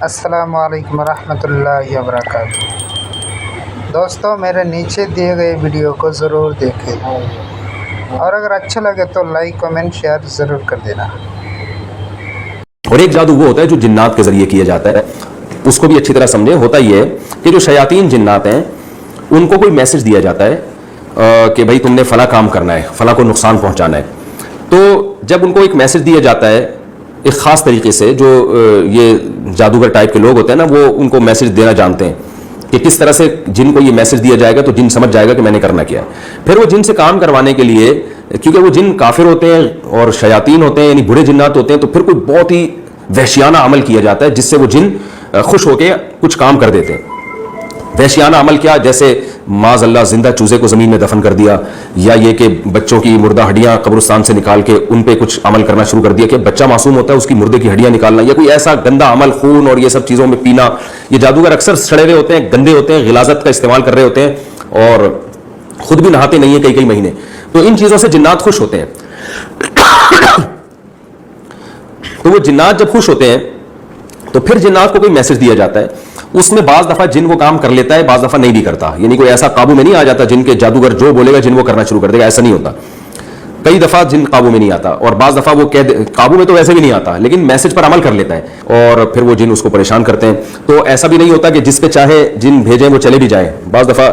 السلام علیکم ورحمۃ اللہ وبرکاتہ۔ دوستوں، میرے نیچے دیے گئے ویڈیو کو ضرور دیکھیں اور اگر اچھا لگے تو لائک کمنٹ شیئر ضرور کر دینا۔ اور ایک جادو وہ ہوتا ہے جو جنات کے ذریعے کیا جاتا ہے، اس کو بھی اچھی طرح سمجھیں۔ ہوتا یہ ہے کہ جو شیاطین جنات ہیں ان کو کوئی میسج دیا جاتا ہے کہ بھائی تم نے فلاں کام کرنا ہے، فلاں کو نقصان پہنچانا ہے۔ تو جب ان کو ایک میسج دیا جاتا ہے ایک خاص طریقے سے، جو یہ جادوگر ٹائپ کے لوگ ہوتے ہیں نا، وہ ان کو میسج دینا جانتے ہیں کہ کس طرح سے جن کو یہ میسج دیا جائے گا تو جن سمجھ جائے گا کہ میں نے کرنا کیا ہے۔ پھر وہ جن سے کام کروانے کے لیے، کیونکہ وہ جن کافر ہوتے ہیں اور شیاطین ہوتے ہیں، یعنی برے جنات ہوتے ہیں، تو پھر کوئی بہت ہی وحشیانہ عمل کیا جاتا ہے جس سے وہ جن خوش ہو کے کچھ کام کر دیتے ہیں۔ وحشیانہ عمل کیا؟ جیسے معاذ اللہ زندہ چوزے کو زمین میں دفن کر دیا، یا یہ کہ بچوں کی مردہ ہڈیاں قبرستان سے نکال کے ان پہ کچھ عمل کرنا شروع کر دیا کہ بچہ معصوم ہوتا ہے اس کی مردے کی ہڈیاں نکالنا، یا کوئی ایسا گندا عمل، خون اور یہ سب چیزوں میں پینا۔ یہ جادوگر اکثر سڑے ہوئے ہوتے ہیں، گندے ہوتے ہیں، غلاظت کا استعمال کر رہے ہوتے ہیں اور خود بھی نہاتے نہیں ہیں کئی کئی مہینے۔ تو ان چیزوں سے جنات خوش ہوتے ہیں۔ تو وہ جنات جب خوش ہوتے ہیں تو پھر جنات کو کوئی میسج دیا جاتا ہے، اس میں بعض دفعہ جن وہ کام کر لیتا ہے، بعض دفعہ نہیں بھی کرتا، یعنی کوئی ایسا قابو میں نہیں آ جاتا جن کے جادوگر جو بولے گا جن وہ کرنا شروع کر دے گا، ایسا نہیں ہوتا۔ کئی دفعہ جن قابو میں نہیں آتا، اور بعض دفعہ وہ قابو میں تو ویسے بھی نہیں آتا لیکن میسج پر عمل کر لیتا ہے اور پھر وہ جن اس کو پریشان کرتے ہیں۔ تو ایسا بھی نہیں ہوتا کہ جس پہ چاہے جن بھیجیں وہ چلے بھی جائیں، بعض دفعہ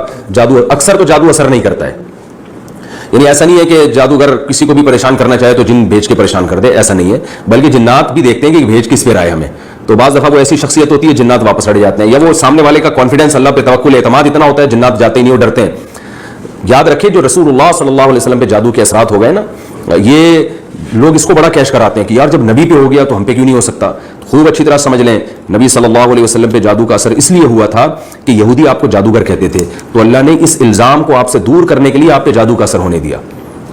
اکثر تو جادو اثر نہیں کرتا ہے، یعنی ایسا نہیں ہے کہ جادوگر کسی کو بھی پریشان کرنا چاہے تو جن بھیج کے پریشان کر دے، ایسا نہیں ہے، بلکہ جنات بھی دیکھتے ہیں کہ بھیج کس پہ آئے ہمیں۔ تو بعض دفعہ وہ ایسی شخصیت ہوتی ہے جنات واپس ہٹ جاتے ہیں، یا وہ سامنے والے کا کانفیڈنس، اللہ پہ توکل، اعتماد اتنا ہوتا ہے جنات جاتے ہی نہیں، وہ ڈرتے ہیں۔ یاد رکھیں جو رسول اللہ صلی اللہ علیہ وسلم پہ جادو کے اثرات ہو گئے نا، یہ لوگ اس کو بڑا کیش کراتے ہیں کہ یار جب نبی پہ ہو گیا تو ہم پہ کیوں نہیں ہو سکتا۔ خوب اچھی طرح سمجھ لیں، نبی صلی اللہ علیہ وسلم پہ جادو کا اثر اس لیے ہوا تھا کہ یہودی آپ کو جادوگر کہتے تھے، تو اللہ نے اس الزام کو آپ سے دور کرنے کے لیے آپ پہ جادو کا اثر ہونے دیا،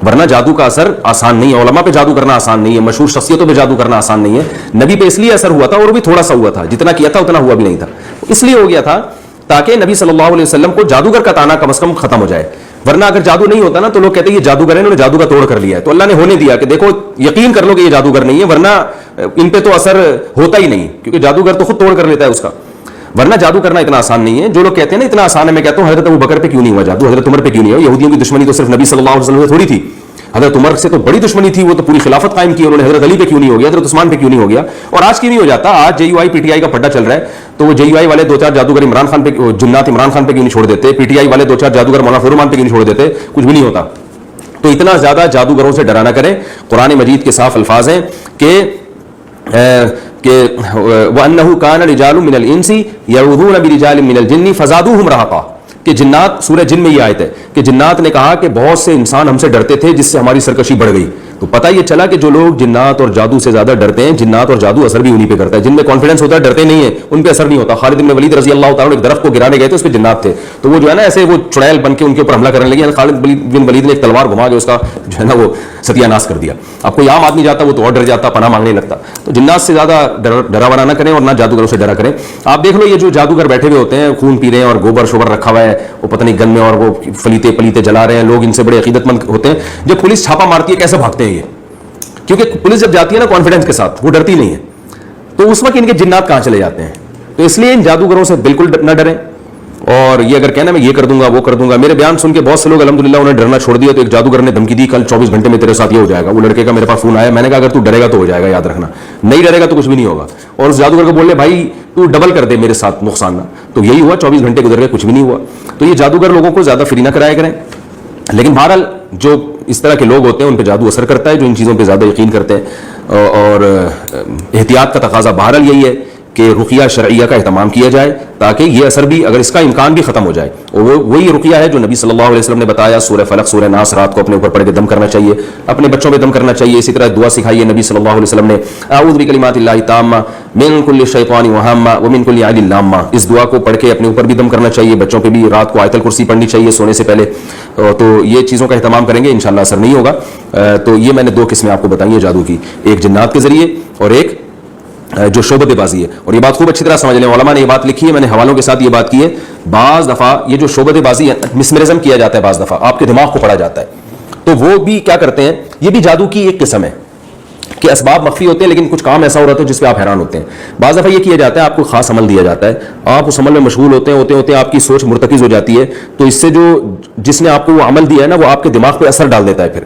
ورنہ جادو کا اثر آسان نہیں ہے، علماء پہ جادو کرنا آسان نہیں ہے، مشہور شخصیتوں پہ جادو کرنا آسان نہیں ہے۔ نبی پہ اس لیے اثر ہوا تھا، اور وہ بھی تھوڑا سا ہوا تھا، جتنا کیا تھا اتنا ہوا بھی نہیں تھا، اس لیے ہو گیا تھا تاکہ نبی صلی اللہ علیہ وسلم کو جادوگر کا تانا کم از کم ختم ہو جائے۔ ورنہ اگر جادو نہیں ہوتا نا تو لوگ کہتے ہیں یہ جادوگر ہے، انہوں نے جادو کا توڑ کر لیا ہے، تو اللہ نے ہونے دیا کہ دیکھو یقین کر لو کہ یہ جادوگر نہیں ہے، ورنہ ان پہ تو اثر ہوتا ہی نہیں، کیونکہ جادوگر تو خود توڑ کر لیتا ہے اس کا۔ ورنہ جادو کرنا اتنا آسان نہیں ہے۔ جو لوگ کہتے ہیں نا اتنا آسان ہے، میں کہتا ہوں حضرت ابوبکر پہ کیوں نہیں ہوا جادو، حضرت عمر پہ کیوں نہیں ہوا؟ یہودیوں کی دشمنی تو صرف نبی صلی اللہ علیہ وسلم سے تھوڑی تھی، حضرت عمر سے تو بڑی دشمنی تھی، وہ تو پوری خلافت قائم کی، انہوں نے حضرت علی پہ کیوں نہیں ہو گیا، حضرت عثمان پہ کیوں نہیں ہو گیا، اور آج کیوں نہیں ہو جاتا؟ آج جے you I P T I کا پھڈا چل رہا ہے، تو وہ جے یو آئی والے دو چار جادوگر عمران خان پہ، جنات عمران خان پہ کیوں نہیں چھوڑ دیتے؟ پی ٹی آئی والے دو چار جادوگر مولانا فیرومان پہ کیوں نہیں چھوڑ دیتے؟ کچھ بھی نہیں ہوتا۔ تو اتنا زیادہ جادوگروں سے ڈرانا کریں۔ قرآن مجید کے صاف الفاظ ہیں کہ وَأَنَّهُ كَانَ رِجَالٌ مِّنَ الْإِنسِ يَعُوذُونَ بِرِجَالٍ مِّنَ الْجِنِّ فَزَادُوهُمْ رَهَقًا، کہ جنات، سورہ جن میں یہ آیت ہے کہ جنات نے کہا کہ بہت سے انسان ہم سے ڈرتے تھے جس سے ہماری سرکشی بڑھ گئی۔ تو پتہ یہ چلا کہ جو لوگ جنات اور جادو سے زیادہ ڈرتے ہیں، جنات اور جادو اثر بھی انہی پہ کرتا ہے۔ جن میں کانفیڈنس ہوتا ہے ڈرتے نہیں ہیں، ان پہ اثر نہیں ہوتا۔ خالد بن ولید رضی اللہ تعالیٰ ایک درخت کو گرانے گئے تھے، اس پہ جنات تھے، تو وہ جو ہے نا ایسے وہ چڑیل بن کے ان کے اوپر حملہ کرنے لگے۔ خالد بن ولید نے ایک تلوار گھما کے اس کا جو ہے نا وہ ستیہ ناش کر دیا۔ اب کوئی عام آدمی جاتا وہ تو اور ڈر جاتا، پناہ مانگنے لگتا۔ تو جنات سے زیادہ ڈراونا نہ کریں اور نہ جادوگروں سے ڈرا کریں۔ آپ دیکھ لو یہ جو جادوگر بیٹھے ہوئے ہوتے ہیں، خون پی رہے ہیں اور گوبر شوبر رکھا ہوا ہے، وہ پتہ نہیں گن میں، اور وہ فلیتے پلیتے جلا رہے ہیں، لوگ ان سے بڑے عقیدت مند ہوتے ہیں۔ جب پولیس چھاپا مارتی ہے کیسے بھاگتے ہیں یہ؟ کیونکہ پولیس جب جاتی ہے نا کانفیڈنس کے ساتھ، وہ ڈرتی نہیں ہے، تو اس وقت ان کے جنات کہاں چلے جاتے ہیں۔ تو اس لیے ان جادوگروں سے بالکل نہ ڈریں، اور یہ اگر کہنا میں یہ کر دوں گا وہ کر دوں گا، میرے بیان سن کے بہت سے لوگ الحمدللہ انہوں نے ڈرنا چھوڑ دیا۔ تو ایک جادوگر نے دھمکی دی کل 24 گھنٹے میں تیرے ساتھ یہ ہو جائے گا، وہ لڑکے کا میرے پاس فون آیا، میں نے کہا اگر تو ڈرے گا تو ہو جائے گا، یاد رکھنا، نہیں ڈرے گا تو کچھ بھی نہیں ہوگا۔ اور اس جادوگر کو بول لے بھائی تو ڈبل کر دے میرے ساتھ نقصان نہ، تو یہی ہوا، 24 گھنٹے گزر گئے کچھ بھی نہیں ہوا۔ تو یہ جادوگر لوگوں کو زیادہ فری نہ کرایا کریں، لیکن بہرحال جو اس طرح کے لوگ ہوتے ہیں ان پہ جادو اثر کرتا ہے، جو ان چیزوں پہ زیادہ یقین کرتے ہیں، اور احتیاط کا تقاضا بہرحال یہی ہے کہ رقیہ شرعیہ کا اہتمام کیا جائے تاکہ یہ اثر بھی، اگر اس کا امکان بھی ختم ہو جائے، اور وہی رقیہ ہے جو نبی صلی اللہ علیہ وسلم نے بتایا، سورہ فلق سورہ ناس رات کو اپنے اوپر پڑھ کے دم کرنا چاہیے، اپنے بچوں پہ دم کرنا چاہیے۔ اسی طرح دعا سکھائی ہے نبی صلی اللہ علیہ وسلم نے، اعوذ بکلمات اللہ التامہ من کل شیطان وہامہ ومن کل عین لامہ، اس دعا کو پڑھ کے اپنے اوپر بھی دم کرنا چاہیے، بچوں پہ بھی رات کو آیت الکرسی پڑھنی چاہیے سونے سے پہلے۔ تو یہ چیزوں کا اہتمام کریں گے انشاءاللہ اثر نہیں ہوگا۔ تو یہ میں نے دو قسمیں آپ کو بتائی ہیں جادو کی، ایک جنات کے ذریعے اور ایک جو شعبت بازی ہے۔ اور یہ بات خوب اچھی طرح سمجھ لیں، علماء نے یہ بات لکھی ہے، میں نے حوالوں کے ساتھ یہ بات کی ہے۔ بعض دفعہ یہ جو شعبت بازی ہے مسمرزم کیا جاتا ہے، بعض دفعہ آپ کے دماغ کو پڑھا جاتا ہے، تو وہ بھی کیا کرتے ہیں، یہ بھی جادو کی ایک قسم ہے کہ اسباب مخفی ہوتے ہیں لیکن کچھ کام ایسا ہو رہا ہے جس پہ آپ حیران ہوتے ہیں. بعض دفعہ یہ کیا جاتا ہے آپ کو خاص عمل دیا جاتا ہے, آپ اس عمل میں مشغول ہوتے آپ کی سوچ مرتکز ہو جاتی ہے, تو اس سے جس نے آپ کو وہ عمل دیا ہے نا وہ آپ کے دماغ پہ اثر ڈال دیتا ہے. پھر